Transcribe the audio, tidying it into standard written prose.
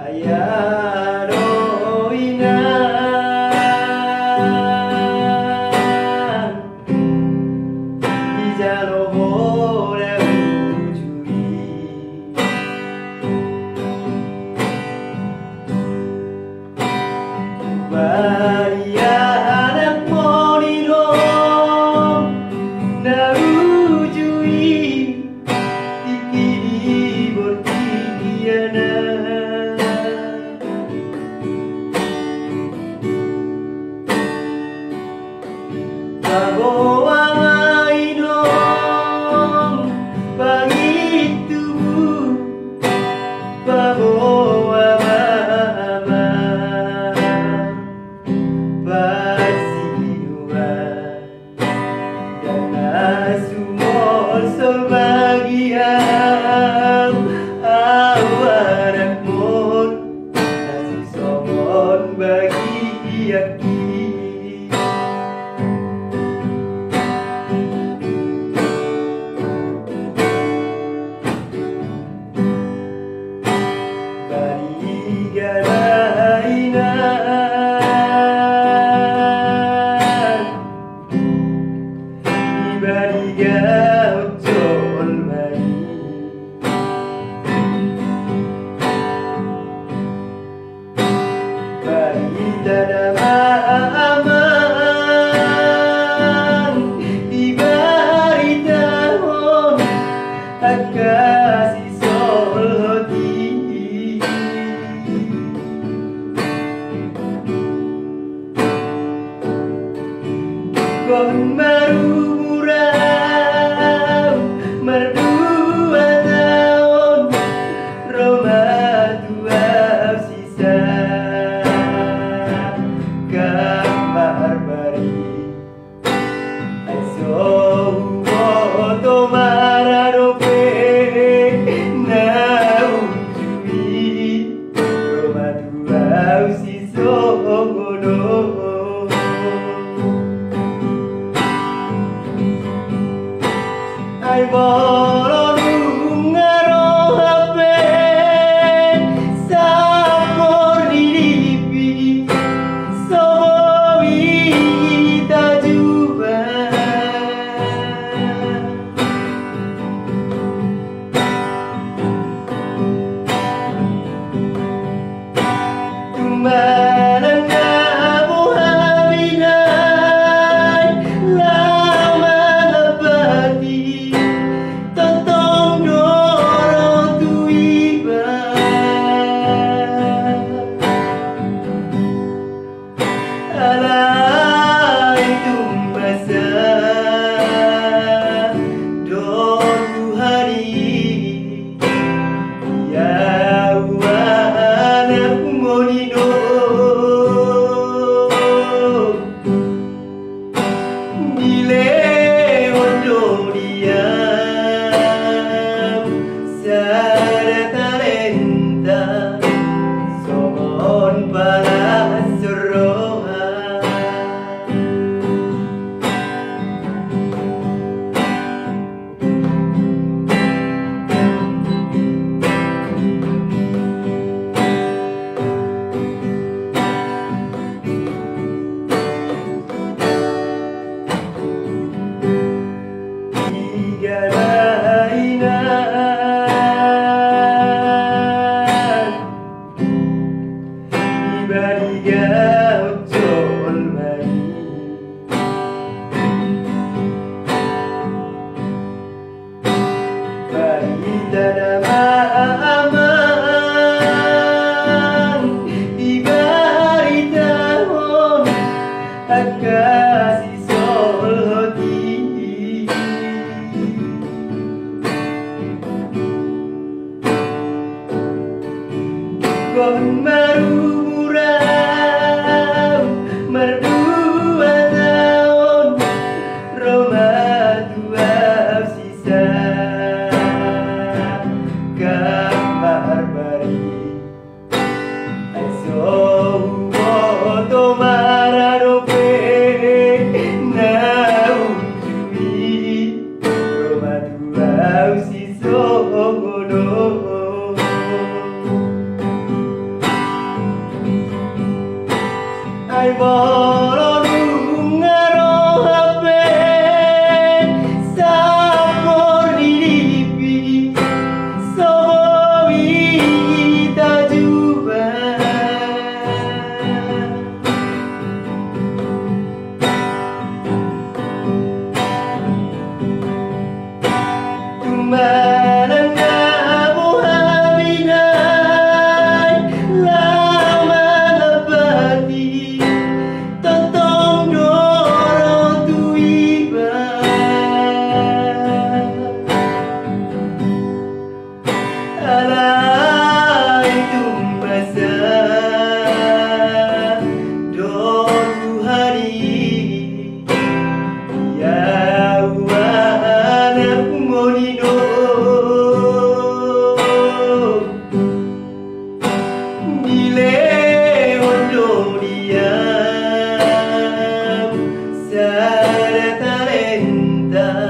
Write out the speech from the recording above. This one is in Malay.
Aya no inan Ijalo hore ujui Maria anak monino na ujui Tikiri bortiana Bawa mainom pangit tubuh Bawa mama Basinua Dan asumol sebagian Awarak mon Nasi somon bagi aki Kon baru murau Merdua tahun Roma tua sisa Kamar bari Aiso foto mararope Na ujui Roma tua sisa gono Ay bolo nungaro hape sapor diripi sowi tajuba Tumbalan kamu habinai lama nabati Totong dorong tu iba Alai tumbasa Doru hari Ya anak monino Dile ondo dia Sada talenta Somon para soroha Kon baru murau Merdua tahun Roma tua sisa Kamar bari Aiso foto mararope Na ujui Roma tua sisa gono alerta lenta